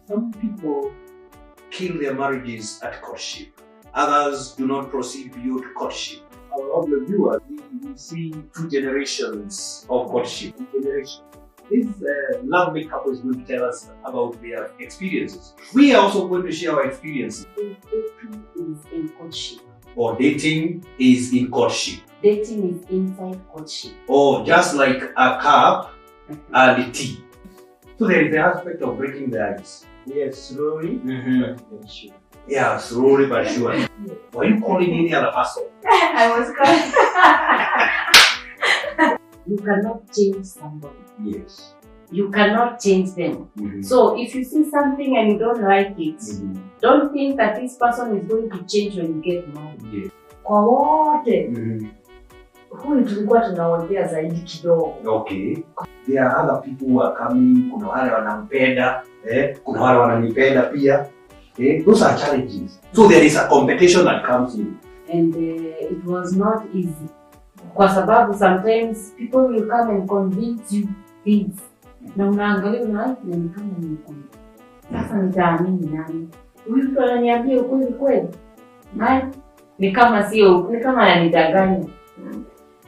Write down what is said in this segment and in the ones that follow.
Some people kill their marriages at courtship. Others do not proceed beyond courtship. Our viewers, we see two generations of courtship. This lovely couple is going to tell us about their experiences. We are also going to share our experiences. Dating is in courtship. Or dating is in courtship. Dating is inside courtship. Or just like a cup and a tea. So there is the aspect of breaking the ice. Yes, slowly but sure. Yeah, slowly but sure. Why are you calling any other person? I was calling. You cannot change somebody. Yes. You cannot change them. So if you see something and you don't like it, don't think that this person is going to change when you get married. Yes. Kwa wote, huyu tulikuwa tunaongea zaidi kidogo. Okay. There are other people who are coming, kuna wale wanampenda, kuna wale wananipenda pia. Those are challenges. So there is a competition that comes in. And it was not easy. Kwa sababu sometimes people will come and convince you things. Na unaangalia unaona ni kama ni kweli. Sasa nitaamini nani? Huyu mtu ananiambia ukweli kweli? Ni kama sio, ni kama ananidanganya.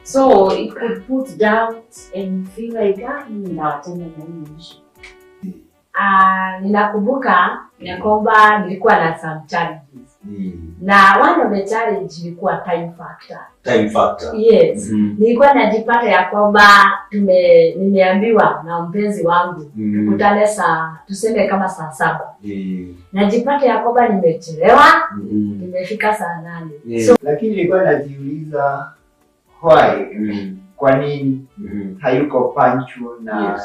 So it could put doubt and feel like ninaachana na hii issue. Ninakumbuka ya kwamba nilikuwa na some challenges. Na one of the challenge ilikuwa time factor. Time factor. Yes. Nilikuwa najipata ya kwamba nimeambiwa na mpenzi wangu tukutane tuseme kama saa 7. Najipata ya kwamba nimechelewa, nimefika saa 8. So, lakini nilikuwa najiuliza why? Kwa nini hayuko punctual na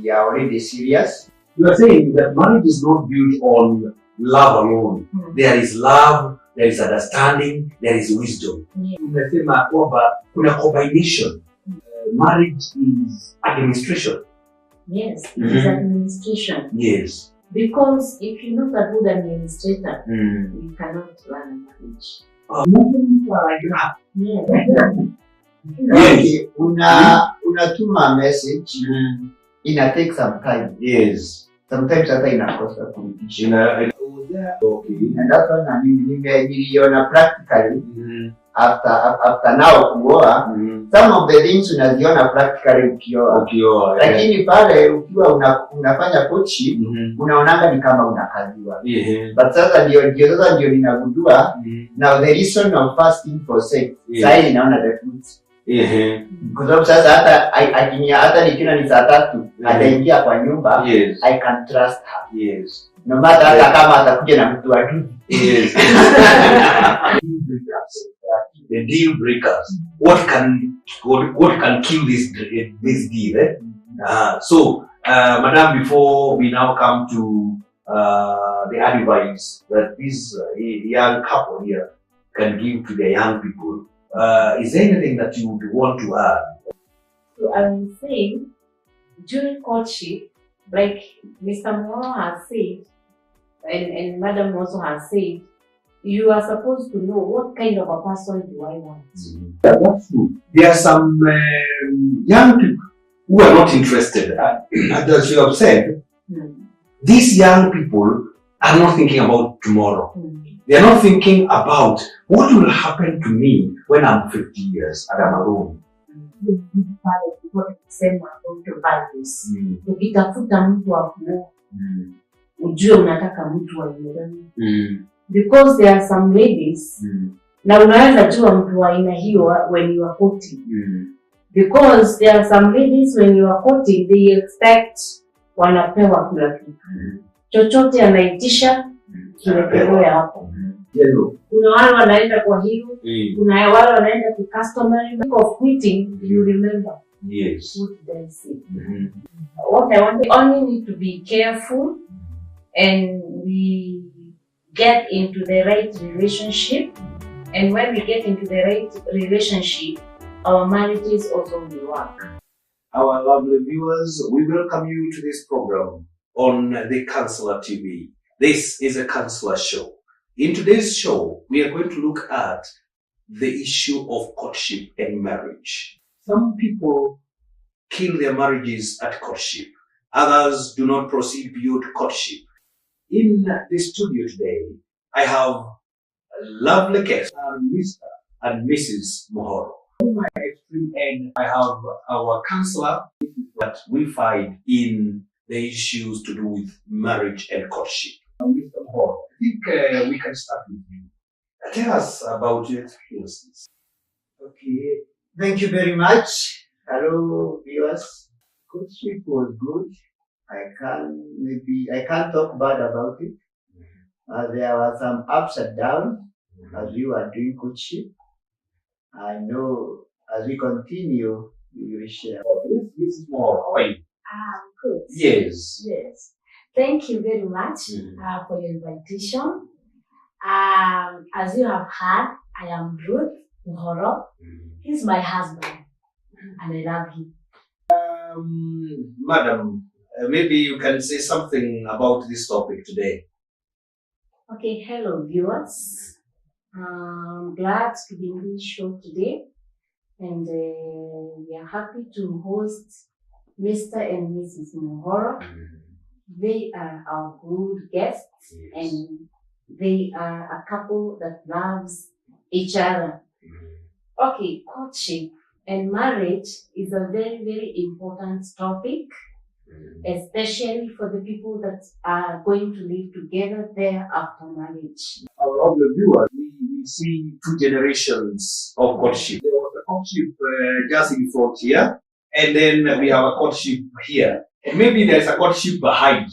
we are already serious? You are saying that marriage is not built on love alone. There is love, there is understanding, there is wisdom. Unasema kwamba kuna combination. Marriage is administration. Yes, it is administration. Yes. Because if you look at good administrator, you cannot run a marriage. Okay, unatuma message, ina take some time. Yes. Sometimes hata inakosa kurudisha. Okay. And that's why niliona practically after now kuoa, some of the things unaziona practically ukioa. Lakini pale ukiwa unafanya courtship, unaonanga ni kama unakaziwa. But sasa ndio ninagundua now the reason of fasting for sex. Sasa inaona the fruits. Kwa sababu sasa hata nikiona ni saa 3 ataingia kwa nyumba, I can trust her. Yes. No matter hata kama atakuja na mtu watu. Yes. The deal breakers. What can kill this deal? So, Madam, before we now come to the advice that this young couple here can give to the young people, is there anything that you would want to add? So I will say, during courtship, like Mr. Moro has said, and Madam also has said, you are supposed to know what kind of a person do I want. That's true. There are some young people who are not interested. As you have said, these young people are not thinking about tomorrow. They are not thinking about what will happen to me when I'm 50 years and I'm alone. Ukitafuta mtu wa kuoa, ujue unataka mtu wa aina gani. Because there are some ladies, na unaweza jua mtu wa aina hiyo when you are courting. Because there are some ladies when you are courting, they expect wanapewa kila kitu. Chochote anaitisha, kimepewa hapo. Kuna wale wanaenda kwa hiyo, kuna wale wanaenda ku customary. Of quitting, you remember. Yes. What did I say? What I want, we only need to be careful and we get into the right relationship. And when we get into the right relationship, our marriages also will work. Our lovely viewers, we welcome you to this program on the Counselor TV. This is a counselor show. In today's show, we are going to look at the issue of courtship and marriage. Some people kill their marriages at courtship. Others do not proceed beyond courtship. in the studio today, I have a lovely guest, Mr. and Mrs. Mohoro. On my extreme end, I have our counselor that we find in the issues to do with marriage and courtship. Mr. Mohoro, I think we can start with you. Tell us about your experiences. Okay, thank you very much. Hello, viewers. Courtship was good. I can't talk bad about it. There were some ups and downs as we were doing courtship. I know as we continue, we will share. This is more. How are you? Good. Yes. Yes. Thank you very much for your invitation. As you have heard, I am Ruth Mohoro. He's my husband, and I love him. Madam, maybe you can say something about this topic today. Okay, hello viewers. I'm glad to be in this show today, and we are happy to host Mr. and Mrs. Mohoro. They are our good guests, and they are a couple that loves each other. Okay, courtship and marriage is a very, very important topic, especially for the people that are going to live together there after marriage. Our lovely viewers, we see two generations of courtship. There was a courtship just in front here, and then we have a courtship here. And maybe there's a courtship behind.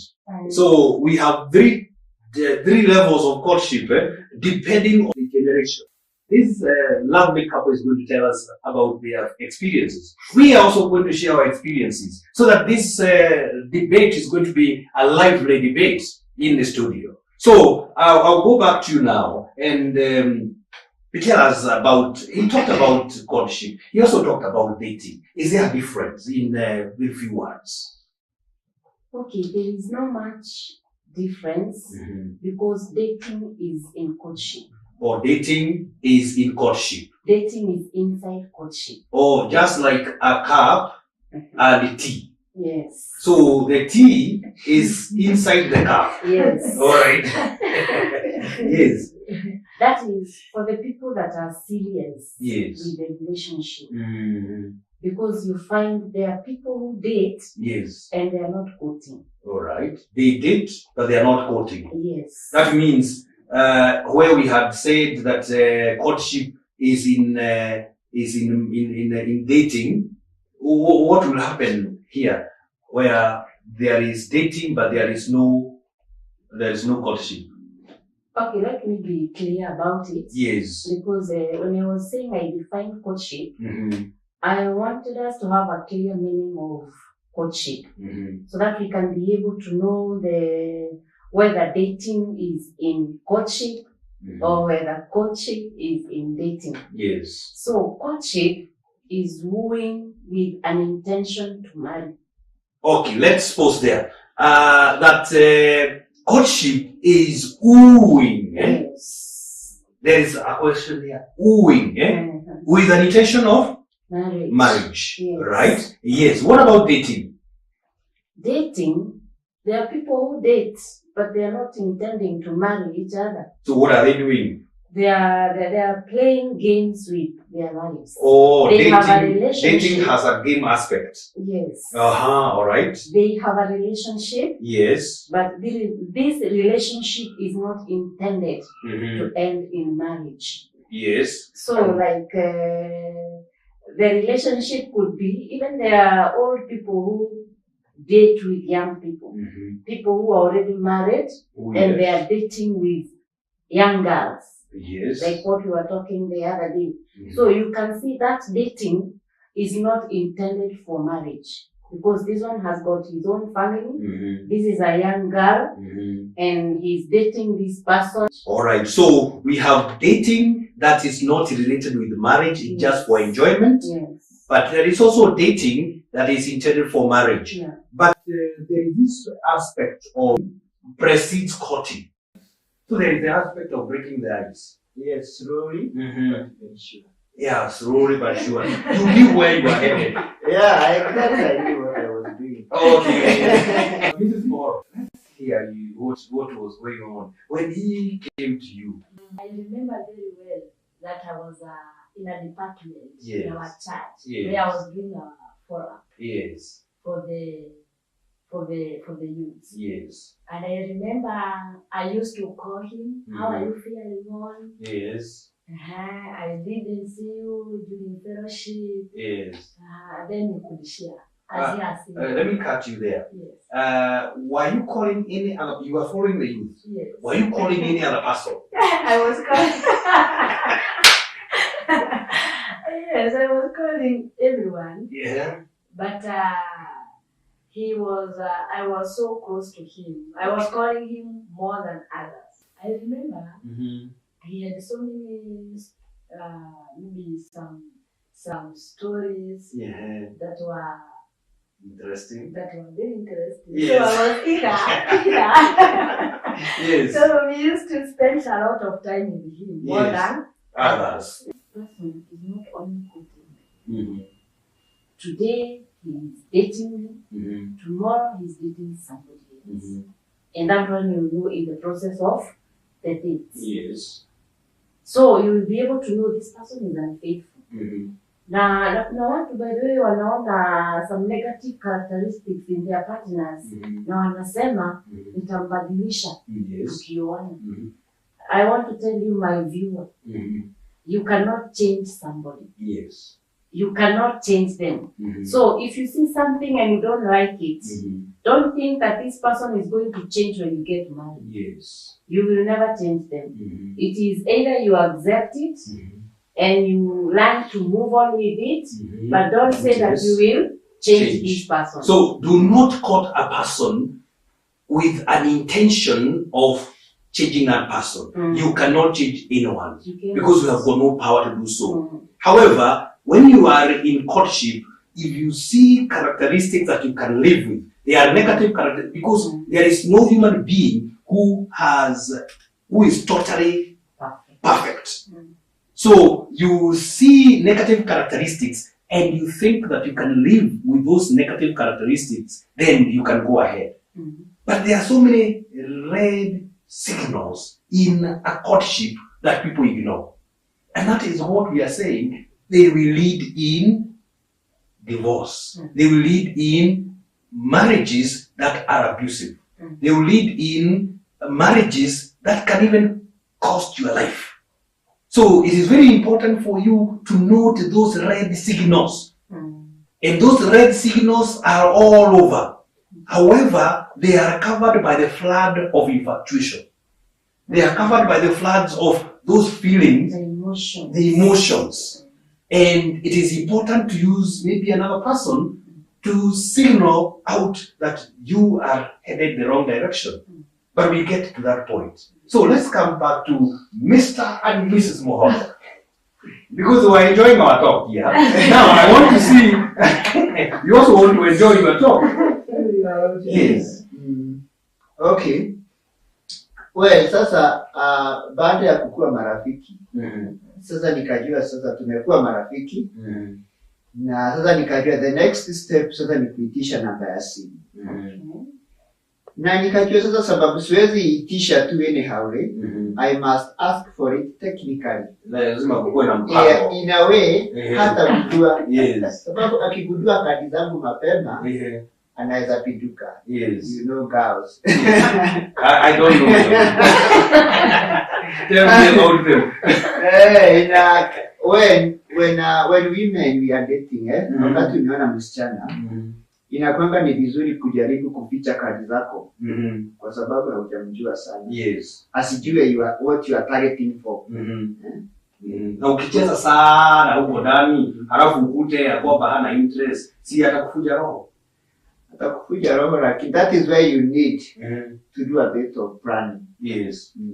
So we have three levels of courtship depending on the generation. This lovely couple is going to tell us about their experiences. We are also going to share our experiences so that this debate is going to be a lively debate in the studio. So I'll go back to you now and tell us about, he talked about courtship. He also talked about dating. Is there a difference in very few words? Okay, there is not much difference because dating is in courtship. Or dating is in courtship. Dating is inside courtship. Or just like a cup and a tea. Yes. So the tea is inside the cup. Yes. All right. Yes. That is for the people that are serious Yes. with the relationship. Because you find there are people who date Yes. and they are not courting. All right. They date, but they are not courting. Yes. That means where we had said that courtship is in dating, what will happen here where there is dating but there is no courtship? Okay, let me be clear about it. Yes. Because when I was saying I defined courtship, I wanted us to have a clear meaning of courtship so that we can be able to know whether dating is in courtship or whether courtship is in dating. Yes. So courtship is wooing with an intention to marry. Okay, let's pause there. That courtship is wooing. Yes. There is a question there. Wooing, with an intention of marriage. Yes. Right? Yes. What about dating? Dating, there are people who date, but they are not intending to marry each other. So what are they doing? They are playing games with their lives. Oh, they dating, have a relationship. dating has a game aspect. Yes. All right. They have a relationship. Yes. But this relationship is not intended to end in marriage. Yes. So like the relationship could be, even there are old people who date with young people. People who are already married and they are dating with young girls. Yes. Like what we were talking the other day. So you can see that dating is not intended for marriage. Because this one has got his own family. This is a young girl and he's dating this person. All right. So we have dating that is not related with marriage, it's just for enjoyment. Yes. But there is also dating that is intended for marriage. Yeah. But there is this aspect of precedes courting. So there is the aspect of breaking the ice. Yes, slowly. But sure. Yeah, slowly but sure. You knew where you were headed. Yeah, I knew what I was doing. Okay. This is more. Let's hear you, what was going on when he came to you. I remember very well that I was in a department Yes. in our church Yes. where I was doing a forum Yes. for the youths. Yes. And I remember I used to call him, how are you feeling on? Yes. I didn't see you during fellowship. Yes. Then you could share. As he has seen. Let me cut you there. Yes. Were you calling any other, you were following the youth? Yes. Were you calling any other person? I was calling. Yes, I was calling everyone. Yeah. But he was, I was so close to him. I was calling him more than others. I remember he had so many, maybe some stories that were interesting. That were very interesting. Yes. So I was eager. Yes. So we used to spend a lot of time with him more than others. This person is not only dating me. Today he is dating me. Tomorrow he's dating somebody else. And that one you know in the process of the dates. Yes. So you will be able to know this person is unfaithful. Na kuna watu by the way wanaona some negative characteristics in their partners na wanasema nitambadilisha tukioana. I want to tell you my viewer, you cannot change somebody. Yes. You cannot change them. So if you see something and you don't like it, don't think that this person is going to change when you get married. Yes. You will never change them. It is either you accept it and you learn to move on with it, but don't say that you will change this person. So do not court a person with an intention of changing that person. You cannot change anyone because you have got no power to do so. However, when you are in courtship, if you see characteristics that you can live with, they are negative characteristics because there is no human being who is totally perfect. So you see negative characteristics and you think that you can live with those negative characteristics, then you can go ahead. But there are so many red signals in a courtship that people ignore. And that is what we are saying. They will lead in divorce. They will lead in marriages that are abusive. They will lead in marriages that can even cost your life. So it is very important for you to note those red signals. And those red signals are all over. However, they are covered by the flood of infatuation. They are covered by the floods of those feelings, the emotions. And it is important to use maybe another person to signal out that you are headed the wrong direction. But we get to that point. So let's come back to Mr. and Mrs. Mohammed. Because we're enjoying our talk here. Now I want to see, you also want to enjoy your talk. Yes. Okay. Well, sasa baada ya kukua marafiki, sasa nikajua sasa tumekuwa marafiki, na sasa nikajua the next step sasa ni kuitisha namba ya simu. Na nikajua sasa sababu siwezi itisha tu anyhow, I must ask for it technically. Lazima kuwe na mpango. In a way, hata kujua. Sababu akigundua kadi zangu mapema, anaweza pinduka. You know girls. I don't know. Tell me about them. When women we are dating, wakati umeona msichana, inakwanga ni vizuri kujaribu kuficha kadi zako kwa sababu hujamjua sana. Asijue what you are targeting for. Na ukicheza sana huko ndani, halafu ukute ya kwamba hana interest, si atakufuja roho. Like that is where you need to do a bit of planning.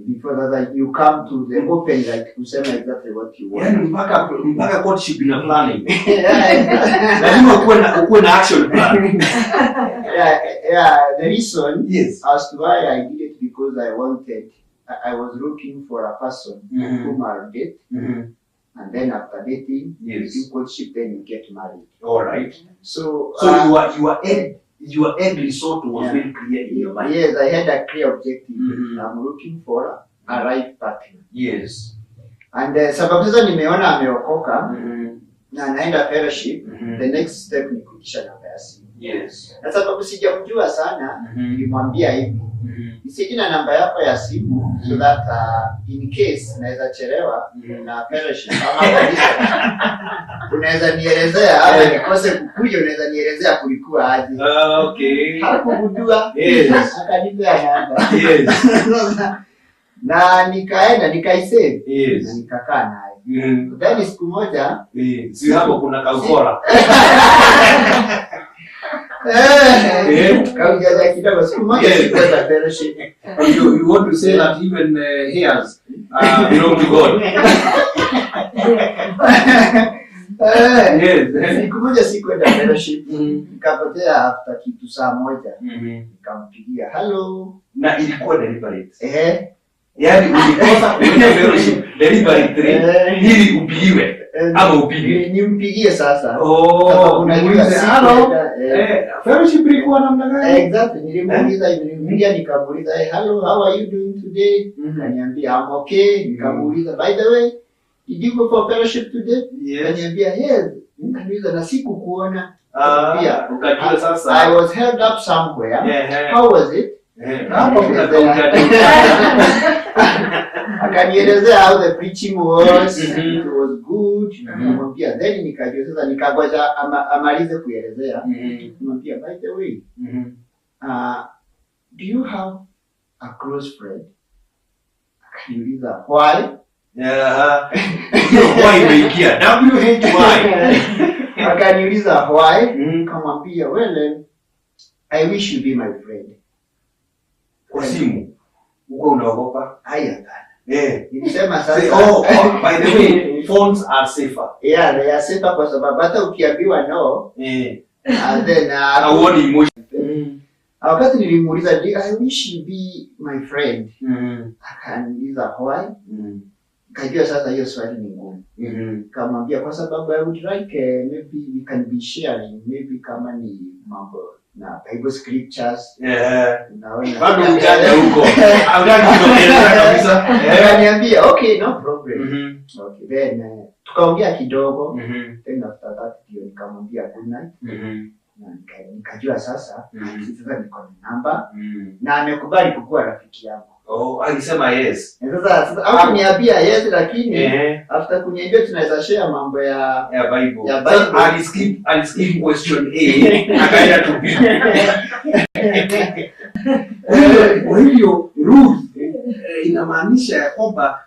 Before that you come to the open like kusema exactly what you want. Yani mpaka courtship ina planning. Lazima ukuwe na action plan. The reason as to why I did it because I was looking for a person whom I'll date. And then after dating, you courtship, then you get married. All right. So you are your end result was very clear in your mind. Yes, I had a clear objective. I'm looking for a right partner. Yes. And sababu hizo nimeona ameokoka na anaenda fellowship, the next step ni kutisha namba ya simu. Yes. Na sababu sijamjua sana, nilimwambia hivi. Nisijina namba yako ya simu so that in case naweza chelewa na fellowship ama kanisa. Unaweza nielezea au nikose kukuja, unaweza nielezea kulikuwa aje. Okay. Hakukujua. Yes. Akanipea namba. Yes. Na nikaenda nikaisave. Yes. Na nikakaa naye. Then siku moja si hapo kuna kaukora. Kaujaja kidogo siku moja sikuweza fellowship. You want to say that even hairs belong to God. Yes. Siku moja sikuenda fellowship. Nikapotea after kitu saa moja. Nikampigia, hello. Na ilikuwa deliberate. Yaani ulikosa kuenda fellowship deliberate ili upigiwe ama upige. Nimpigie sasa. Unajua hello. Fellowship ilikuwa namna gani? Exactly. Nilimpigia nikamuuliza, hello, how are you doing today? Akaniambia, I'm okay. Nikamuuliza, by the way, did you go for fellowship today? Akaniambia, yes. Nikamuuliza, na sikukuona. Ukajua sasa. I was held up somewhere. How was it? Akanielezea how the preaching was. It was good. Nikamwambia, then nikajua sasa, nikagoja amalize kuelezea. Nikamwambia, by the way, do you have a close friend? Akaniuliza, why? Why imeingia? WHY. Akaniuliza why? Nikamwambia, well, I wish you be my friend. Kwa simu uko unaogopa? Haya bana. Nilisema sasa, by the way, phones are safer. Yeah, they are safer kwa sababu hata ukiambiwa no, and then hauoni emotion. Wakati nilimuuliza, I wish you be my friend. Akaniuliza why? Kajua sasa hiyo swali ni ngumu. Kamwambia kwa sababu I would like maybe we can be sharing, maybe kama ni mambo na Bible scriptures. Naona bado ujaja huko. Hautaki kuongelea kabisa. Akaniambia okay, no problem. Okay, then tukaongea kidogo. Then after that ndio nikamwambia good night. Na nikajua sasa niko na namba na amekubali kuwa rafiki yangu. Alisema yes. Sasa au niambia yes, lakini after kuniambia tunaweza share mambo ya Bible. Ya Bible. Aliskip question A akaenda to B. Kwa hivyo Ruth inamaanisha ya kwamba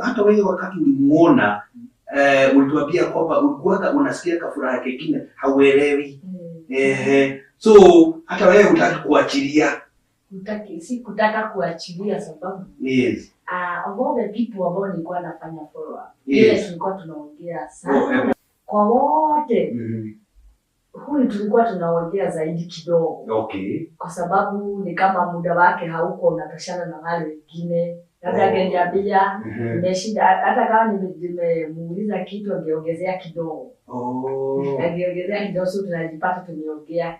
hata wewe wakati ulimuona ulituambia kwamba ulikuwa unasikia kafuraha kingine hauelewi. So hata wewe utaki kuachilia. Sikutaka kuachilia sababu of the people ambao nilikuwa nafanya follow up. Yes, tulikuwa tunaongea sana. Kwa wote. Huyu tulikuwa tunaongea zaidi kidogo. Okay. Kwa sababu ni kama muda wake hauko unatoshana na wale wengine. Labda angeniambia nimeshinda, hata kama nimemuuliza kitu angeongezea kidogo. Angeongezea kidogo, so tunajipata tumeongea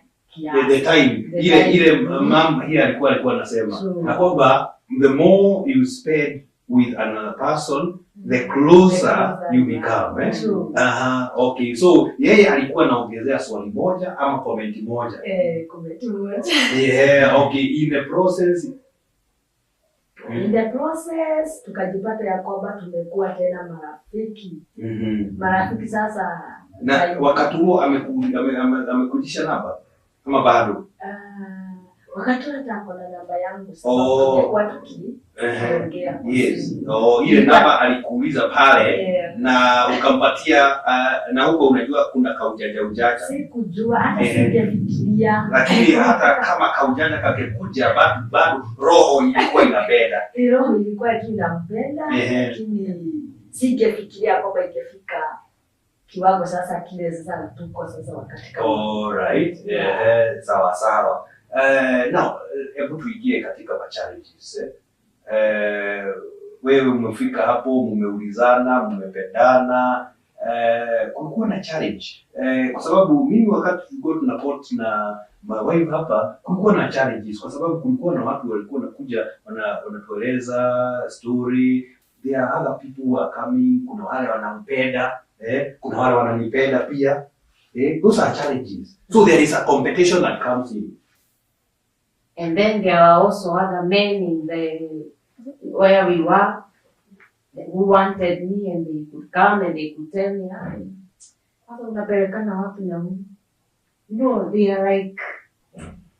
the time ile mama hii alikuwa anasema na kwamba the more you spend with another person the closer you become. Okay, so yeye alikuwa anaongezea swali moja ama comment moja. Comment moja. Okay, in the process tukajipata ya kwamba tumekuwa tena marafiki. Marafiki sasa. Na wakati huo amekujisha namba kama bado? Wakati hata na namba yangu sababu kwa tukiongea. Yes. Ile namba alikuuliza pale na ukampatia na huko unajua kuna kaujanja. Sikujua hata singefikiria. Lakini hata kama kaujanja kakekuja bado roho ilikuwa inapenda. Roho ilikuwa tu inampenda lakini singefikiria kwamba ingefika kiwango sasa kile sasa tuko sasa wakati kama. Alright. Sawa. Now, hebu tuingie katika challenges. Wewe umefika hapo, mmeulizana, mmependana, kulikuwa na challenge. Kwa sababu mimi wakati tulikuwa tunaport wife hapa kulikuwa na challenges kwa sababu kulikuwa na watu walikuwa wanakuja wanatueleza story. There are other people who are coming, kuna wale wanampenda, kuna wale wananipenda pia. Those are challenges. So there is a competition that comes in. And then there are also other men in the where we were who wanted me, and they could come and they could tell me, hata unapelekana wapi na huyu? No, they are like,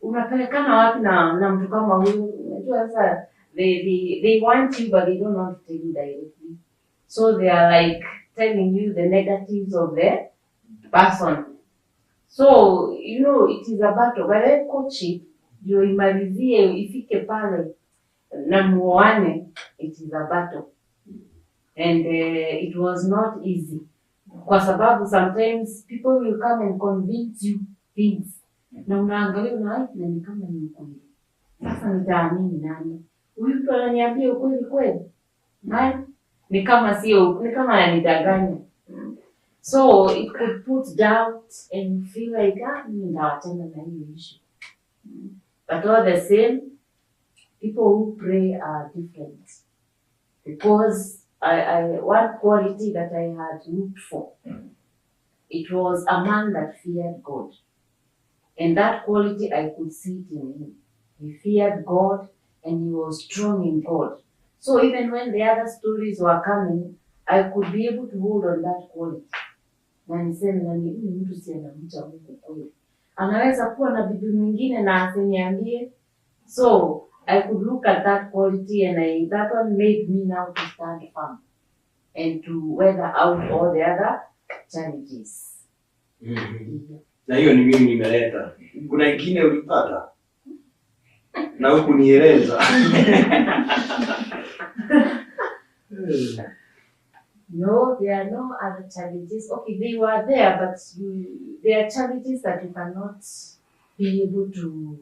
unapelekana wapi na mtu kama huyu? Unajua sasa they want you but they don't want to tell you directly. So they are like telling you the negatives of the person. So, you know, it is a battle. But then courtship, ndio imalizie ifike pale na muoane, it is a battle. And it was not easy. Kwa sababu sometimes people will come and convince you things. Na unaangalia na ni kama ni ukweli. Sasa nitaamini nani? Huyu mtu ananiambia ukweli kweli? Ni kama sio, ni kama ananidanganya. So it could put doubt and feel like, nitawatenda na hiyo issue. But all the same, people who pray are different. Because one quality that I had looked for, it was a man that feared God. And that quality, I could see it in him. He feared God and he was strong in God. So even when the other stories were coming, I could be able to hold on that quality. Na niseme na ni mtu si anamcha Mungu kweli. Anaweza kuwa na bibi mwingine na asiniambie. So I could look at that quality and that one made me now to stand firm and to weather out all the other challenges. Na hiyo ni mimi nimeleta. Kuna ingine ulipata? Na huku nieleza. No, there are no other challenges. Okay, they were there, but there are challenges that you cannot be able to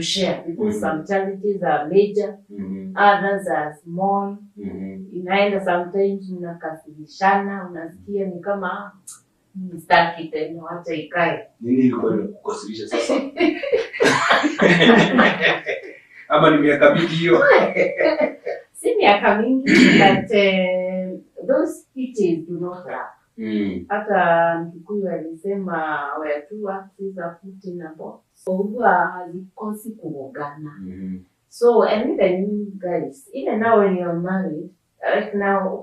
share because some challenges are major, others are small. Inaenda sometimes unakasirishana, unasikia ni kama mstaki tena, wacha ikae. Nini ilikuwa inakukasirisha sasa? Ama ni miaka mingi hiyo? Si miaka mingi, but those pitches do not last. Hata Mkikuyu alisema where two axes are put in a box, so huwa hazikosi kugongana. So and even you guys, even now when you're married, right now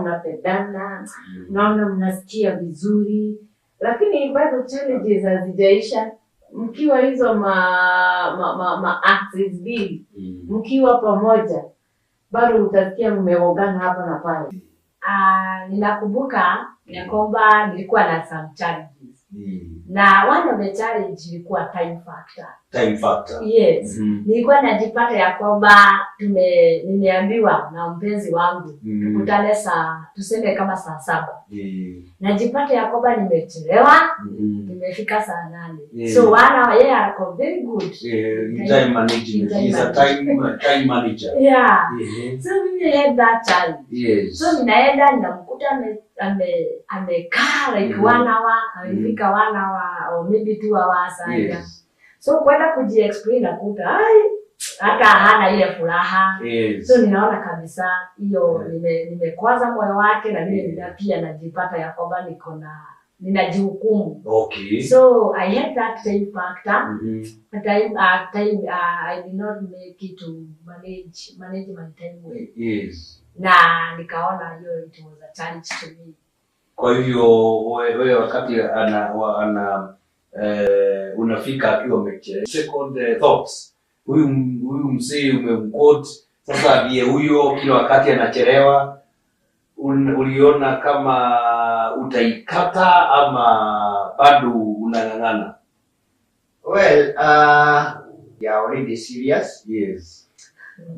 mnapendana, naona mnasikia vizuri, lakini bado challenges hazijaisha. Mkiwa hizo ma axes mbili, mkiwa pamoja, bado utasikia mmegongana hapa na pale. Ninakumbuka ya kwamba nilikuwa na some challenges. Na one of the challenge ilikuwa time factor. Time factor. Yes. Nilikuwa najipata ya kwamba nimeambiwa na mpenzi wangu tukutane tuseme kama saa 7. Najipata ya kwamba nimechelewa, nimefika saa 8. So yeye ako very good. Time management. He's a time manager. Yeah. So we had that challenge. Yes. So ninaenda ninamkuta amekaa like 1 hour, amefika 1 hour or maybe 2 hours. Yes. So kwenda kujiexplain nakuta hata hana ile furaha. Yes. So ninaona kabisa hiyo nimekwaza moyo wake na mimi pia najipata ya kwamba ninajihukumu. Okay. So I had that time factor. I did not make it to manage my time well. Yes. Na nikaona hiyo it was a challenge to me. Kwa hivyo wewe wakati unafika akiwa umechelewa. Second thoughts. Huyu mzee umemquote sasa ndiye huyo kila wakati anachelewa. Uliona kama utaikata ama bado unang'ang'ana? Well, you are already serious. Yes.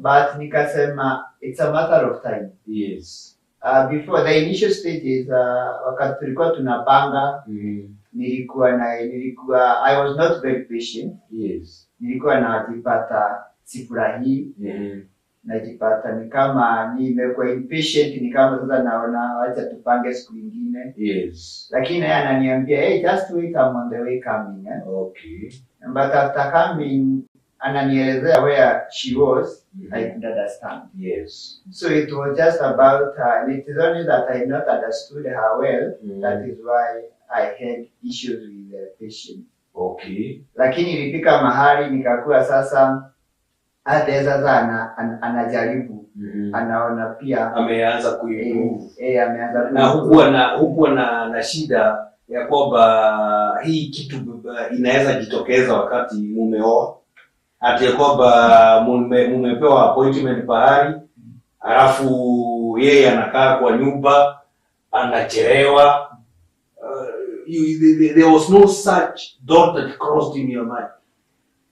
But nikasema it's a matter of time. Yes. Before the initial stages, wakati tulikuwa tunapanga, I was not very patient. Yes. Nilikuwa najipata sifurahii. Najipata ni kama nimekuwa impatient, ni kama sasa naona wacha tupange siku nyingine. Yes. Lakini yeye ananiambia, hey, just wait, I'm on the way coming. Okay. But after coming, ananielezea where she was, I could understand. Yes. So it was just about her. And it is only that I not understood her well. That is why I had issues with the patient. Okay. Lakini ilifika mahali nikakuwa sasa hata sasa anajaribu anaona pia ameanza kuimprove. Ameanza na hukuwa na shida ya kwamba hii kitu inaweza jitokeza wakati mumeoa, ati kwamba mumepewa appointment pahali, alafu yeye anakaa kwa nyumba anachelewa. There was no such thought that crossed in your mind?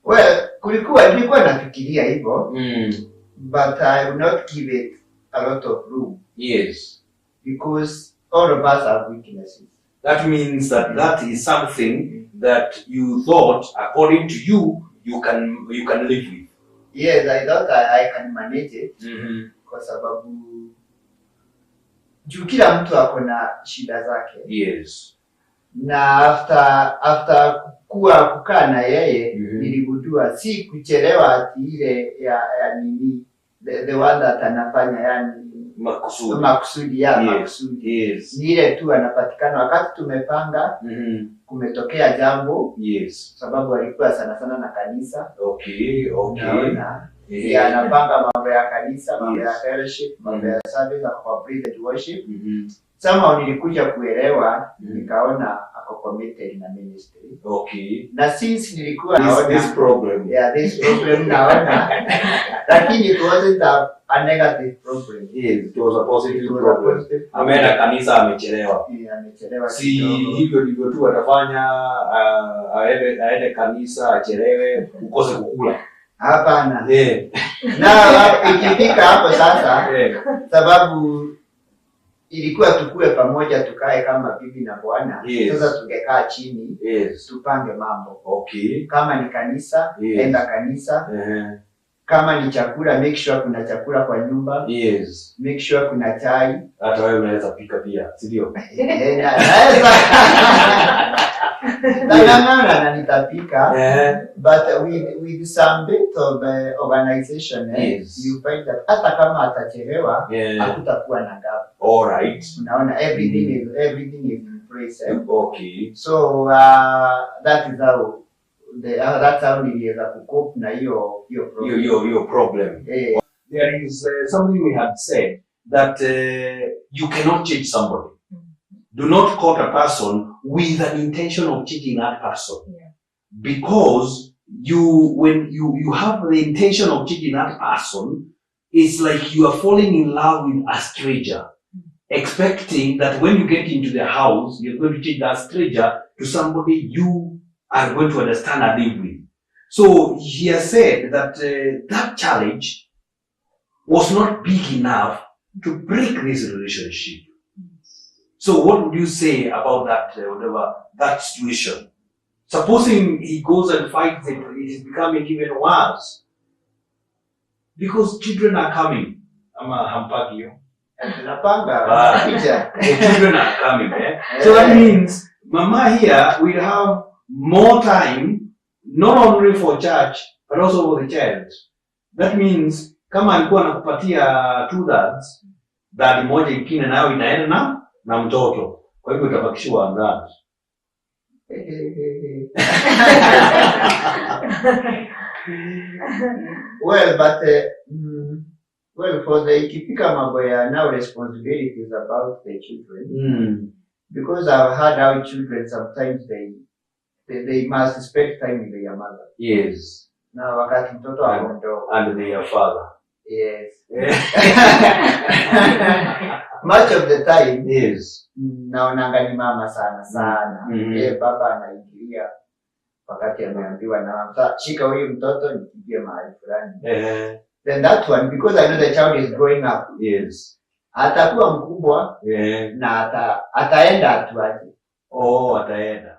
Well, nilikuwa nafikiria hivyo, but I will not give it a lot of room. Yes. Because all of us have weaknesses. That means that is something that you thought, according to you, you can live with. Yes, I thought I can manage it. Kwa sababu kila mtu ako na shida zake. Yes. Na after kukaa na yeye niligundua si kuchelewa ati ile ya nini the one that anafanya yani makusudi ya makusudi. Yes. Ni ile tu anapatikana wakati tumepanga kumetokea jambo. Yes. Sababu alikuwa sana na kanisa. Okay. Naona anapanga mambo ya kanisa, mambo ya fellowship, mambo ya service na corporate worship. Somehow nilikuja kuelewa, nikaona ako committed na ministry. Okay. Na since nilikuwa naona this problem. Yeah, this problem naona. Lakini it wasn't a negative problem. Yes, it was a positive problem. Ameenda kanisa amechelewa. Amechelewa. Si hivyo ndivyo tu atafanya, aende kanisa achelewe ukose kukula. Hapana. Na ikifika hapo sasa, sababu ilikuwa tukue pamoja, tukae kama bibi na bwana. Sasa tungekaa chini, tupange mambo. Okay. Kama ni kanisa, enda kanisa. Kama ni chakula, make sure kuna chakula kwa nyumba. Yes. Make sure kuna chai. Hata wewe unaweza pika pia, si ndio? Naweza. Na nitapika. But with some bit of organization, you find that hata kama atachelewa, hakutakuwa na gap. All right. Unaona everything is in place. Okay. So that is how that's how niliweza kucope na hiyo problem. There is something we had said that you cannot change somebody. Do not court a person with an intention of changing that person. Because when you have the intention of changing that person, it's like you are falling in love with a stranger, expecting that when you get into the house, you're going to change that stranger to somebody you are going to understand and live with. So he has said that that challenge was not big enough to break this relationship. So what would you say about that situation? Supposing he goes and fights it, it is becoming even worse. Because children are coming. Ama hampagi yo. Children are coming. So that means Mama here will have more time, not only for church, but also for the child. That means, kama alikuwa anakupatia 2/3, dadi moja ingine nayo inaenda na mtoto. Kwa hivyo utabakishiwa ndani. Well, but for the ikifika mambo ya now responsibilities about the children. Because I've heard how children sometimes they must spend time with their mother. Yes. Na wakati mtoto ako mdogo. And their father. Yes. Much of the time. Yes. Naonanga ni mama sana. Baba anaingilia wakati ameambiwa na mama, shika huyu mtoto nikimbie mahali fulani. Then that one, because I know the child is growing up. Yes. Atakuwa mkubwa. Na ataenda atuaje. Ataenda.